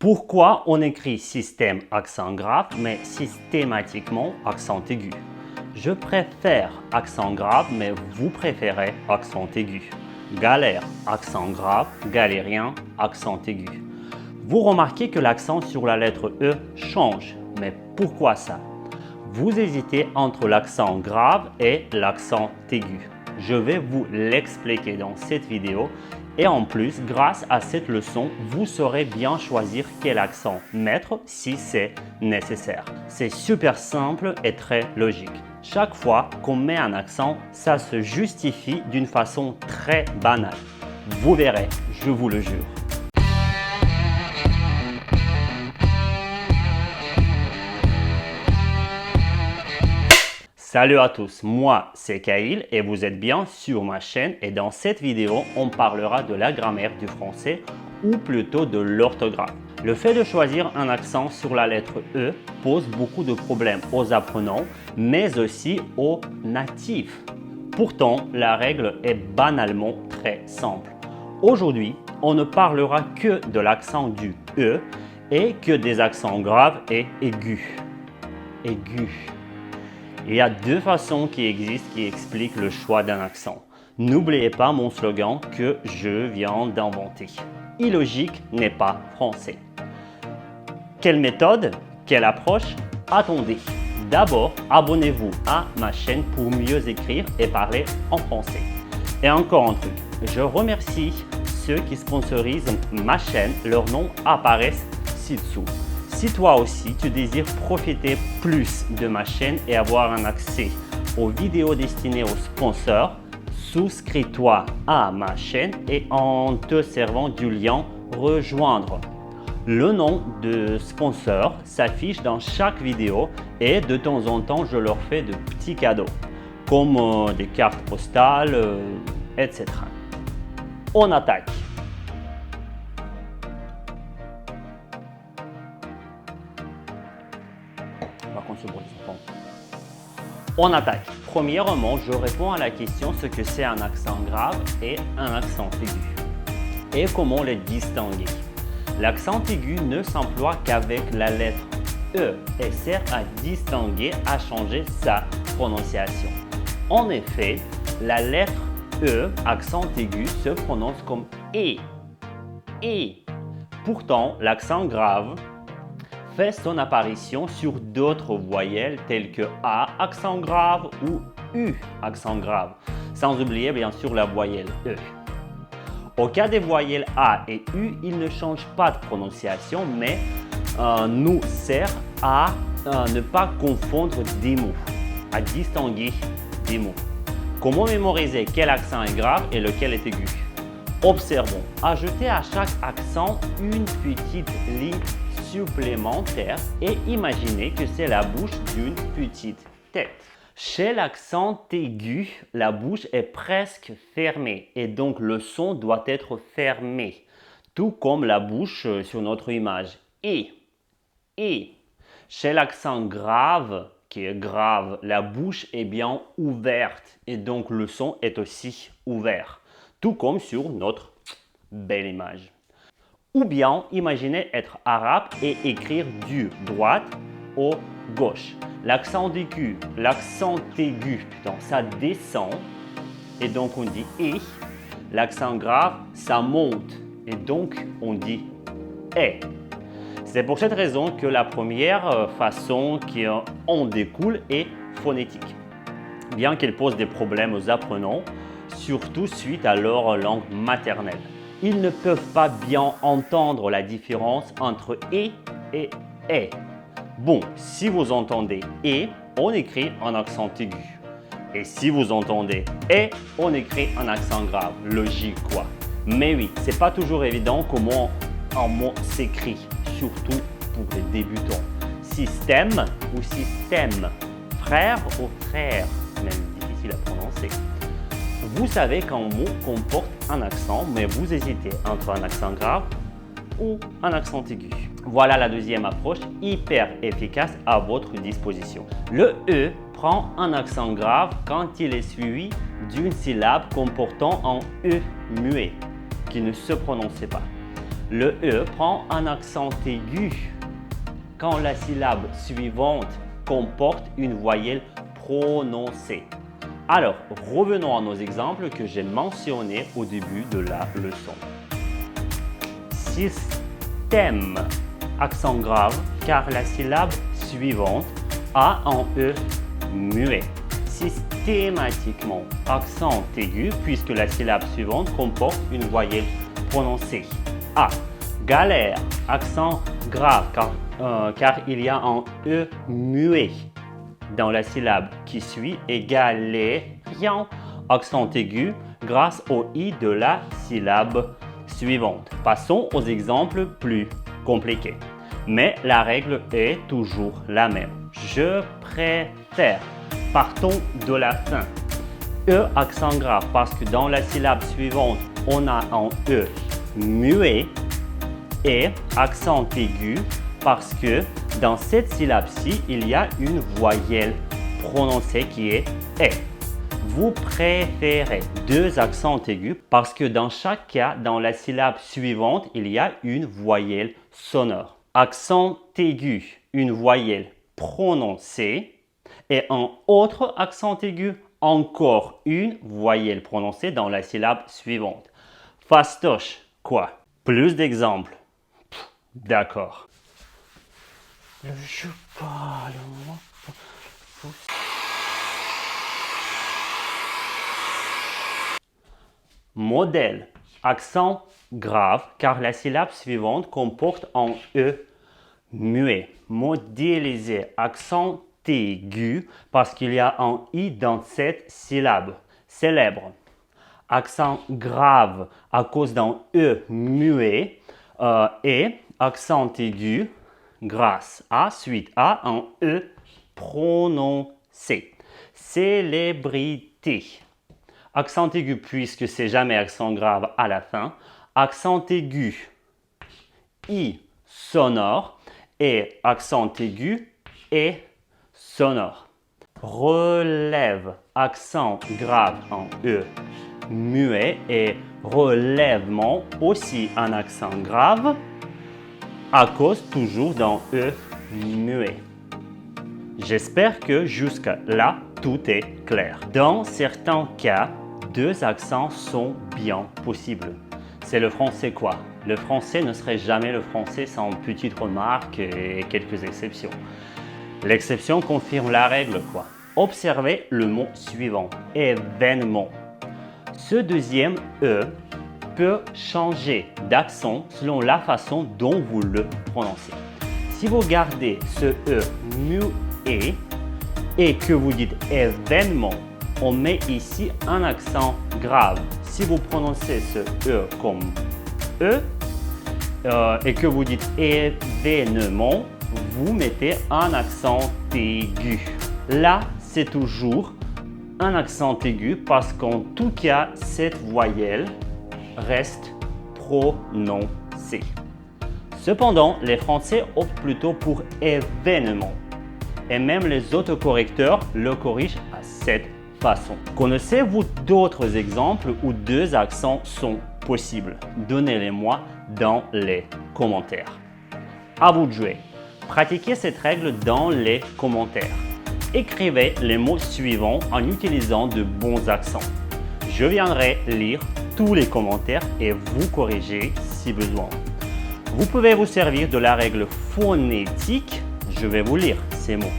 Pourquoi on écrit système accent grave mais systématiquement accent aigu? Je préfère accent grave mais vous préférez accent aigu. Galère, accent grave, galérien, accent aigu. Vous remarquez que l'accent sur la lettre E change, mais pourquoi ça? Vous hésitez entre l'accent grave et l'accent aigu. Je vais vous l'expliquer dans cette vidéo et en plus, grâce à cette leçon, vous saurez bien choisir quel accent mettre si c'est nécessaire. C'est super simple et très logique. Chaque fois qu'on met un accent, ça se justifie d'une façon très banale. Vous verrez, je vous le jure. Salut à tous, moi c'est Kyle et vous êtes bien sur ma chaîne et dans cette vidéo on parlera de la grammaire du français ou plutôt de l'orthographe. Le fait de choisir un accent sur la lettre E pose beaucoup de problèmes aux apprenants mais aussi aux natifs. Pourtant la règle est banalement très simple. Aujourd'hui on ne parlera que de l'accent du E et que des accents graves et aigus. Il y a deux façons qui existent qui expliquent le choix d'un accent. N'oubliez pas mon slogan que je viens d'inventer. Illogique n'est pas français. Quelle méthode? Quelle approche? Attendez. D'abord, abonnez-vous à ma chaîne pour mieux écrire et parler en français. Et encore un truc, je remercie ceux qui sponsorisent ma chaîne. Leurs noms apparaissent ci-dessous. Si toi aussi tu désires profiter plus de ma chaîne et avoir un accès aux vidéos destinées aux sponsors, souscris-toi à ma chaîne et en te servant du lien rejoindre. Le nom de sponsor s'affiche dans chaque vidéo et de temps en temps je leur fais de petits cadeaux comme des cartes postales, etc. On attaque. On attaque. Premièrement, je réponds à la question ce que c'est un accent grave et un accent aigu. Et comment les distinguer? L'accent aigu ne s'emploie qu'avec la lettre E et sert à distinguer, à changer sa prononciation. En effet, la lettre E, accent aigu, se prononce comme E. Pourtant, l'accent grave fait son apparition sur d'autres voyelles telles que A, accent grave ou U, accent grave, sans oublier bien sûr la voyelle E. Au cas des voyelles A et U, il ne change pas de prononciation, mais nous sert à ne pas confondre des mots, à distinguer des mots. Comment mémoriser quel accent est grave et lequel est aigu? Observons. Ajoutez à chaque accent une petite ligne supplémentaire et imaginez que c'est la bouche d'une petite tête. Chez l'accent aigu, la bouche est presque fermée et donc le son doit être fermé, tout comme la bouche sur notre image. Et. Chez l'accent grave, qui est grave, la bouche est bien ouverte et donc le son est aussi ouvert, tout comme sur notre belle image. Ou bien, imaginez être arabe et écrire du droite au gauche. L'accent aigu, ça descend et donc on dit « et ». L'accent grave, ça monte et donc on dit « et ». C'est pour cette raison que la première façon qui en découle est phonétique. Bien qu'elle pose des problèmes aux apprenants, surtout suite à leur langue maternelle. Ils ne peuvent pas bien entendre la différence entre « et » et « est ». Bon, si vous entendez « et », on écrit un accent aigu. Et si vous entendez « et », on écrit un accent grave. Logique quoi. Mais oui, c'est pas toujours évident comment un mot s'écrit, surtout pour les débutants. Système ou système, frère ou frère, même difficile à prononcer. Vous savez qu'un mot comporte un accent, mais vous hésitez entre un accent grave ou un accent aigu. Voilà la deuxième approche hyper efficace à votre disposition. Le E prend un accent grave quand il est suivi d'une syllabe comportant un E muet qui ne se prononçait pas. Le E prend un accent aigu quand la syllabe suivante comporte une voyelle prononcée. Alors, revenons à nos exemples que j'ai mentionnés au début de la leçon. Système, accent grave, car la syllabe suivante a un E muet. Systématiquement, accent aigu, puisque la syllabe suivante comporte une voyelle prononcée. A. Galère, accent grave, car il y a un E muet dans la syllabe qui suit, et galérien, accent aigu, grâce au I de la syllabe suivante. Passons aux exemples plus compliqués. Mais la règle est toujours la même. Je préfère. Partons de la fin. E accent grave parce que dans la syllabe suivante, on a un E muet, et accent aigu parce que dans cette syllabe-ci, il y a une voyelle prononcée qui est E. Vous préférez deux accents aigus parce que dans chaque cas, dans la syllabe suivante, il y a une voyelle sonore. Accent aigu, une voyelle prononcée, et un autre accent aigu, encore une voyelle prononcée dans la syllabe suivante. Fastoche, quoi? Plus d'exemples. D'accord. Le jeu pas, le... Modèle, accent grave car la syllabe suivante comporte un E muet. Modéliser, accent aigu parce qu'il y a un I dans cette syllabe. Célèbre, accent grave à cause d'un E muet et accent aigu grâce à, suite à un E prononcé. Célébrité, accent aigu puisque c'est jamais accent grave à la fin. Accent aigu, I sonore, et accent aigu et sonore. Relève, accent grave en E muet, et relèvement aussi un accent grave à cause toujours d'un E muet. J'espère que jusqu'à là tout est clair. Dans certains cas, deux accents sont bien possibles. C'est le français quoi? Le français ne serait jamais le français sans une petite remarque et quelques exceptions. L'exception confirme la règle quoi. Observez le mot suivant, événement. Ce deuxième E peut changer d'accent selon la façon dont vous le prononcez. Si vous gardez ce E muet et que vous dites événement, on met ici un accent grave. Si vous prononcez ce E comme E et que vous dites événement, vous mettez un accent aigu. Là, c'est toujours un accent aigu parce qu'en tout cas, cette voyelle reste prononcée. Cependant, les Français optent plutôt pour événement. Et même les autocorrecteurs le corrigent à cette façon. Connaissez-vous d'autres exemples où deux accents sont possibles? Donnez-les-moi dans les commentaires. À vous de jouer. Pratiquez cette règle dans les commentaires. Écrivez les mots suivants en utilisant de bons accents. Je viendrai lire tous les commentaires et vous corriger si besoin. Vous pouvez vous servir de la règle phonétique, je vais vous lire ces mots.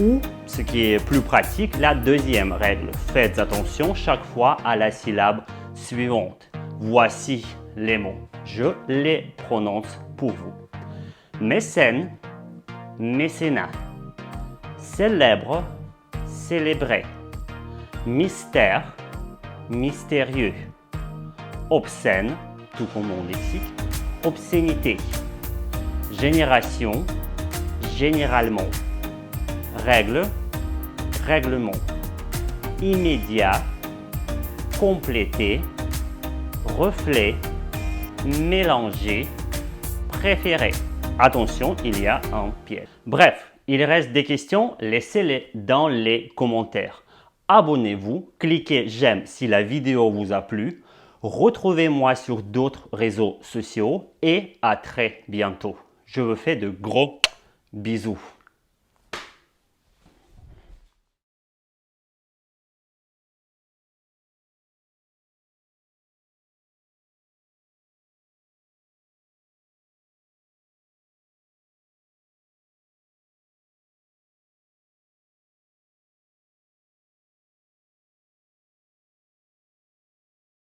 Ou, ce qui est plus pratique, la deuxième règle. Faites attention chaque fois à la syllabe suivante. Voici les mots. Je les prononce pour vous. Mécène, mécénat. Célèbre, célébrer. Mystère, mystérieux. Obscène, tout comme mon lexique, obscénité. Génération, généralement. Règle, règlement. Immédiat, complété. Reflet, mélanger, préféré. Attention, il y a un piège. Bref, il reste des questions, laissez-les dans les commentaires. Abonnez-vous, cliquez j'aime si la vidéo vous a plu. Retrouvez-moi sur d'autres réseaux sociaux et à très bientôt. Je vous fais de gros bisous.